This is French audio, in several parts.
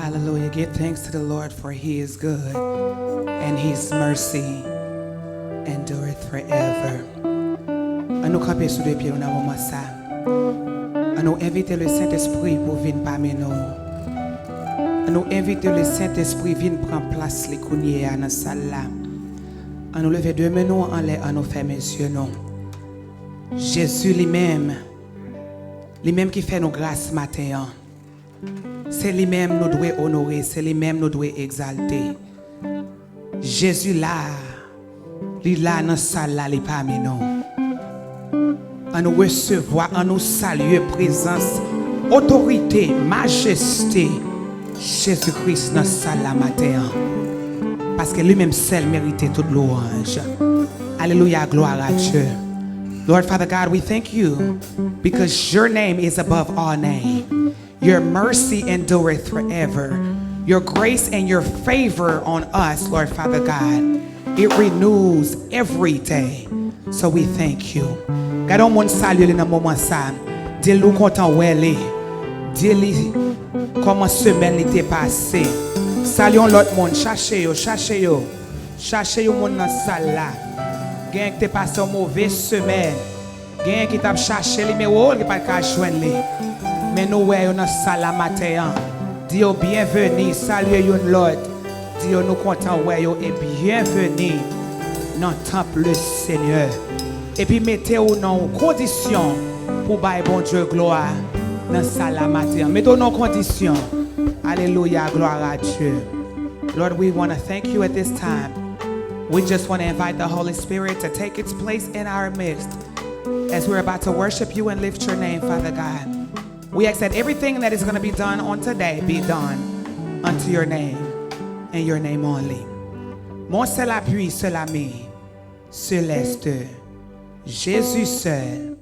Hallelujah. Give thanks to the Lord, for he is good, and his mercy endureth forever. À nous camper sous les pieds, nous avons ça. À nous inviter le Saint-Esprit pour venir parmi nous. À nous inviter le Saint-Esprit pour venir prendre place les couniers à notre salle là. À nous lever deux mains en l'air, à nous fermer les yeux. Jésus lui-même qui fait nos grâces matin. C'est lui-même nous doit honorer, c'est lui-même nous doit exalter. Jésus là, il là dans salle là, il est parmi nous. À nous recevoir, à nous saluer présence, autorité, majesté, Jésus-Christ dans salle là matin. Parce que lui-même seul méritait toute louange. Alléluia, gloire à Dieu. Lord Father God, we thank you because your name is above all name. Your mercy endureth forever. Your grace and your favor on us, Lord Father God, it renews every day. So we thank you. God, on mon salut dans moment ça. Dis-lui content où elle est. Dis-lui comment semaine était passée. Saluons l'autre monde. Cherchez yo. Cherchez yo monde dans salle là. Gagne qui t'est passé une mauvaise semaine. Gagne qui t'a cherché les numéros qui pas qu'à joindre les. Mais nous voyons dans salle la matin. Dis bienvenue, saluez l'autre. Dis nous content voyons et bienvenue dans le temple le Seigneur. Et puis mettez-vous dans condition pour bailler bon Dieu gloire dans salle la matin. Mettez-vous dans condition. Alléluia, gloire à Dieu. Lord, we want to thank you at this time. We just want to invite the Holy Spirit to take its place in our midst as we're about to worship you and lift your name, Father God. We ask that everything that is going to be done on today be done unto your name and your name only. Mon seul appui, seul ami, céleste, Jésus seul,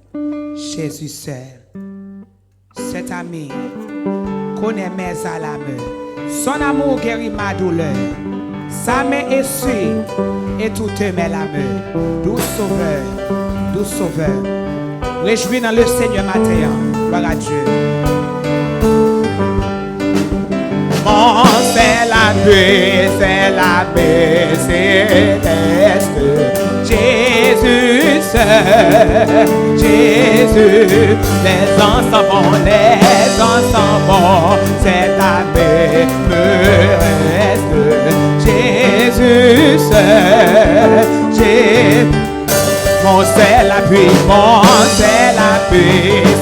Jésus seul. Cet ami connaît mes alarmes, son amour guérit ma douleur, sa main essuie et toutes mes larmes. Doux sauveur, réjouis dans le Seigneur matin. Gloire à Dieu. Mon c'est la paix céleste. Jésus seul, Jésus. Les enfants vont, c'est la paix me reste. Jésus seul, Jésus. Mon c'est l'appui,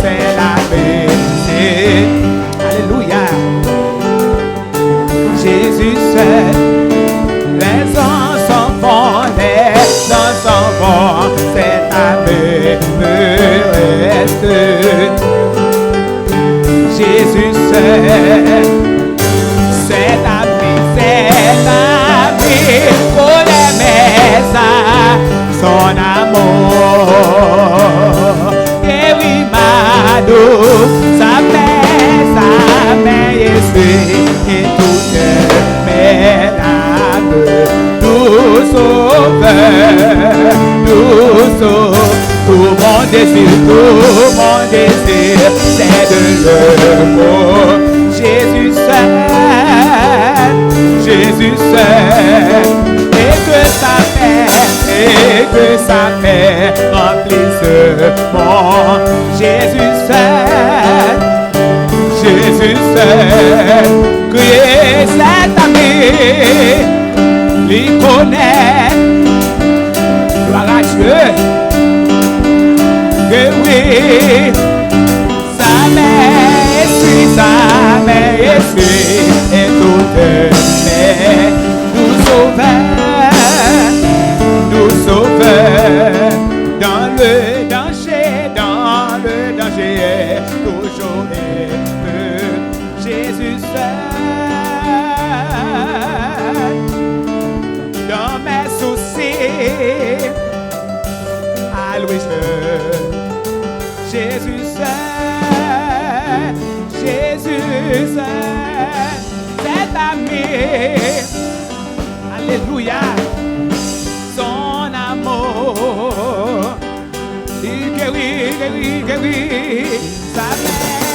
c'est la paix, alléluia. Jésus seul, les enfants vont, c'est la paix me reste. Jésus seul, c'est la paix, pour les messages, son amour, guérit ma douleur, sa main essuie et toutes mes larmes. Doux sauveur, tout mon désir, c'est de le voir. Jésus seul, et que sa paix remplisse mon Jésus seul, criez cet ami, l'y connaît, gloire à Dieu, que oui, sa main essuie, et toutes mes nous sauveur, dans le danger, toujours Jésus seul, dans mes soucis, alloué Jésus seul, cet ami, alléluia. Son amour, il guérit, sa main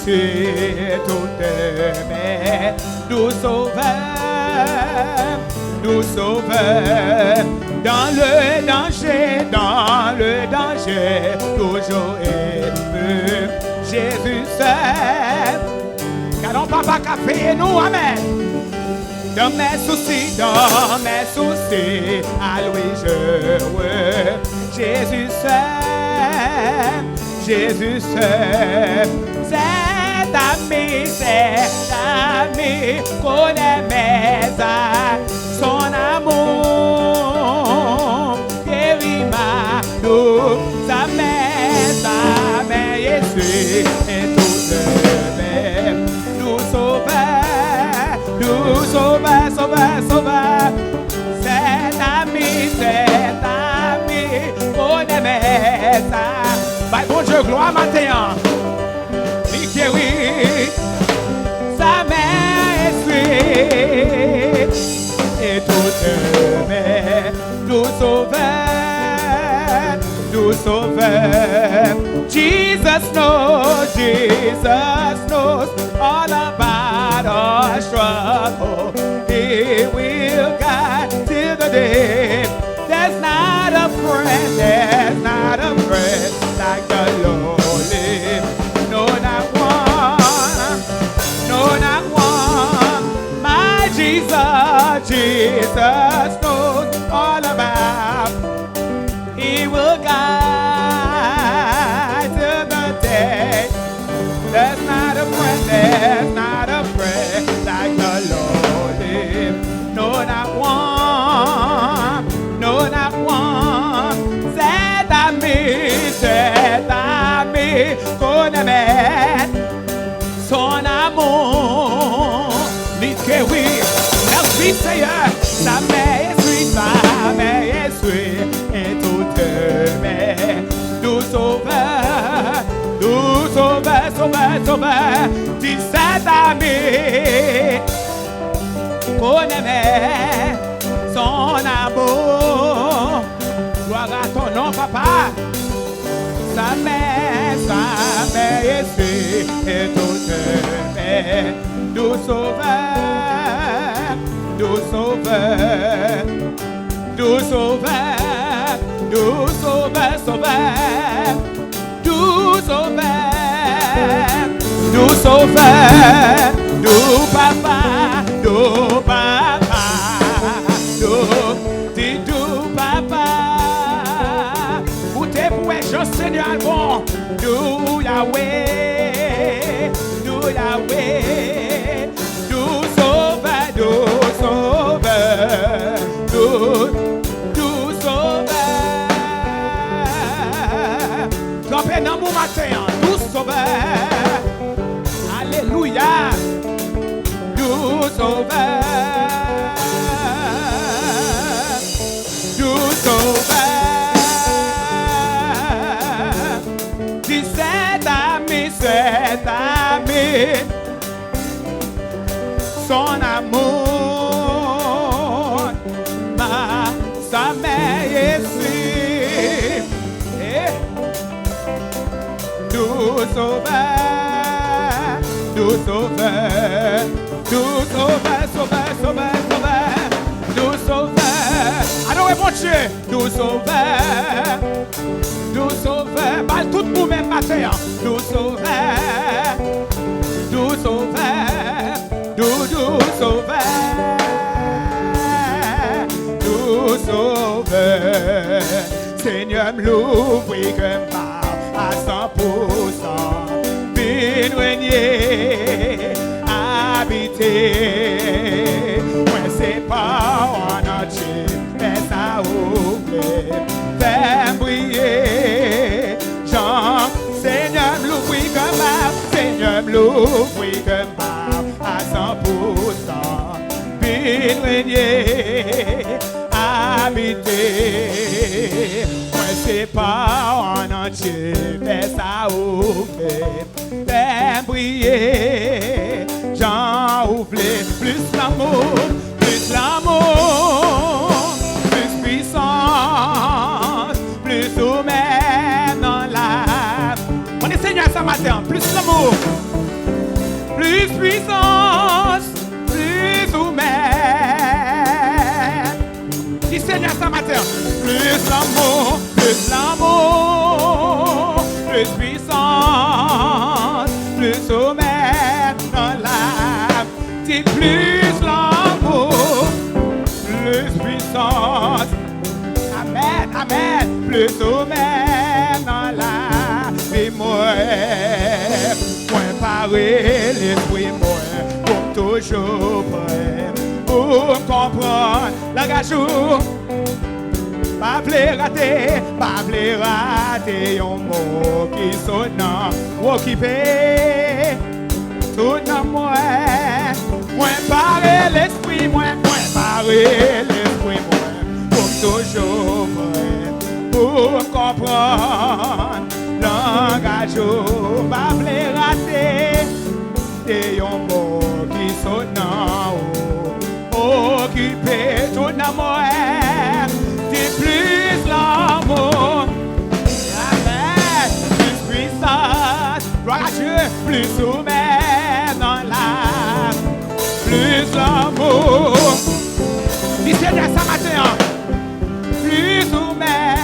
Jésus, toute mes nous sauveur, nous sauveur. Dans le danger, toujours et peu. Jésus seul. Car papa qu'a fait nous, amen. Dans mes soucis, à lui je veux. Jésus seul, Jésus seul. Cet ami connaît mes âmes, son amour guérit ma douleur, sa main, Jésus est tout de même, nous sauveur, cet ami connaît mes âmes. Bah, bon Dieu, gloire matin. Oui, sa main est suite et toute main nous sauveur. Jesus knows all about our struggle. He will guide till the day. There's not a friend like the Lord. No, not one. My Jesus knows all about. He will guide till the day. There's not a friend like the Lord. No, not one. Cet ami connaît son amour. Dites que oui, merci Seigneur. Sa main est suite, et toute main nous sauveur. Dis cet ami connaît son amour. Gloire à ton nom, papa. Sa main est suite, et toute main nous sauveur. Nous papa, dis nous papa. Où t'es pour être Seigneur bon, nous Yahweh, nous sauveur. Campez dans mon matin, nous sauveur. Alléluia, nous sauveur. Dis cet ami, son amour, sa main est suite. Nous sauveur. Alors, mon Dieu, nous sauveur. Mal tout pour même matin. Nous sauveur. Seigneur, me l'ouvre comme pas à 100%. Bin régner, habiter. Moi, c'est pas en entier, mais ça ouvre. Fais briller. Jean, Seigneur, me l'ouvre comme pas à 100%. Bin régner, habiter. Moi, c'est pas en entier, mais ça ouvre. Fais briller, j'en ouvre plus l'amour, plus puissance, plus ou même dans l'âme. On est Seigneur ce matin, plus l'amour, l'amour, plus l'amour, plus puissance, plus sommet dans l'âme. C'est plus l'amour, plus puissance. Amen, amen, plus sommet dans l'âme. Et moi parler l'esprit moi, pour toujours prêt, pour comprendre l'engagement. Pas rater, pas rater un mot qui sonne, occupé, tout dans moi. Moi parler l'esprit moi, parler l'esprit moi, pour toujours prêt, pour comprendre l'engagement. Pas rater, et un mot qui sonne, occupé, tout dans moi. Plus l'amour, amen, plus puissance, gloire à Dieu, plus soumet dans l'âme, plus l'amour. Dis Seigneur ce matin, plus soumet,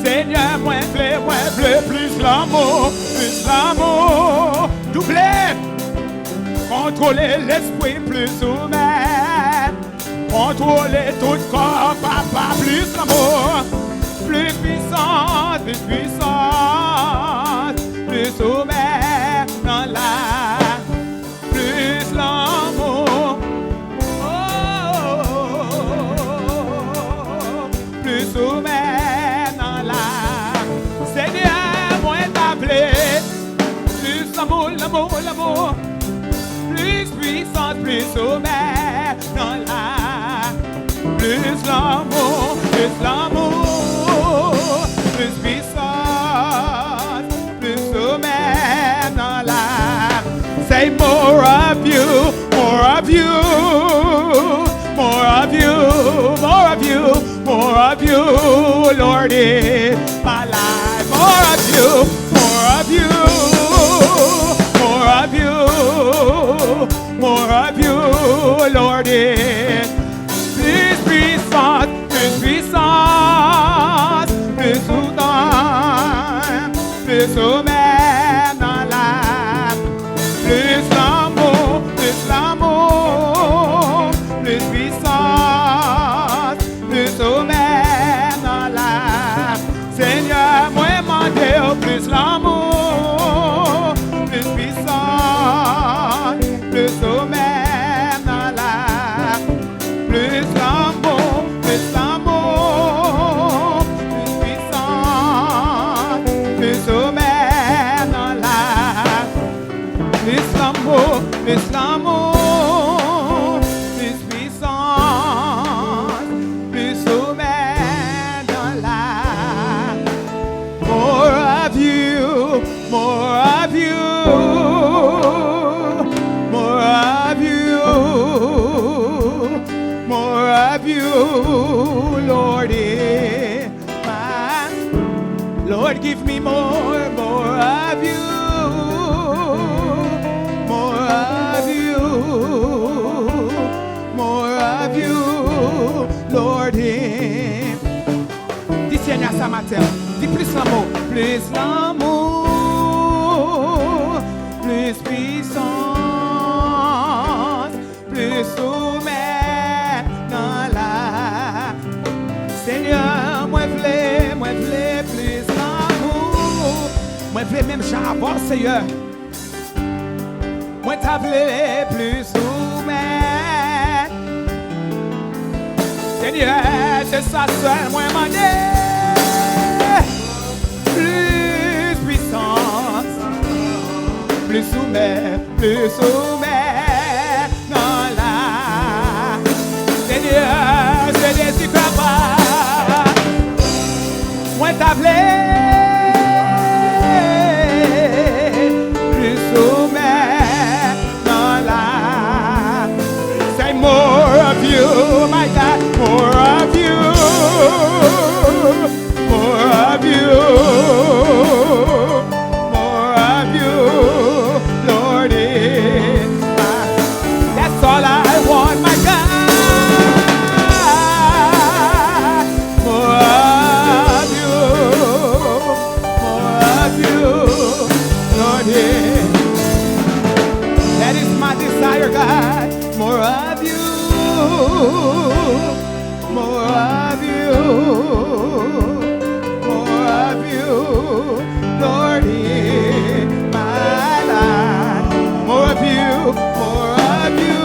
Seigneur, moins bleu, plus l'amour, doublé, contrôler l'esprit, plus soumet. Contrôler tout corps, papa, plus l'amour, plus puissance, plus sommet dans l'âme, plus l'amour, plus sommet dans l'âme. Seigneur, moi t'appeler, plus l'amour, plus puissance, plus sommet dans l'âme. Plus l'amour, plus puissance, plus sommet dans l'âme. Say more of you, more of you, more of you, more of you, more of you, Lord, in my life. More of you, more of you, more of you, more of you, Lord, in plus puissance, plus soudain, plus sommet dans l'âme, plus l'amour, plus puissance, plus sommet dans l'âme. Seigneur, moi mandé plus l'amour, plus puissance, plus sommet dans l'âme. Plus l'amour, plus puissance, plus sommet dans l'âme. Plus l'amour, plus puissance, plus sommet dans l'âme. More of you, more of you, more of you. More of you, Lord, in my Lord, give me more of you, more of you, more of you, Lord, in. Dis Seigneur ce matin, dis plus l'amour, plus puissance, plus sommet dans la. Seigneur, moi v'lais plus l'amour, moi v'lais même j'avance, Seigneur. Moi t'appelais plus soumet. Seigneur, c'est ça seul, moi mandé. Plus puissance, plus soumet dans la. Seigneur, c'est des si capables. Moi t'appelais plus sommet dans la. Say more of you, my God, more of you, more of you, more of you, Lord, in my. That's all I want, my God. Lord, yeah. That is my desire, God. More of you. More of you. More of you. Lord, in my life. More of you. More of you.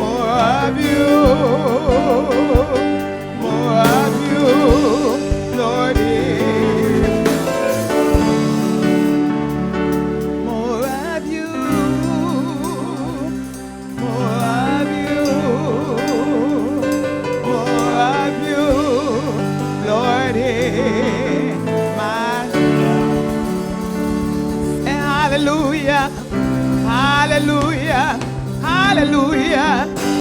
More of you. More of you. Lord, in more of you. More of you. More of you. Lord, in my hallelujah, hallelujah, hallelujah.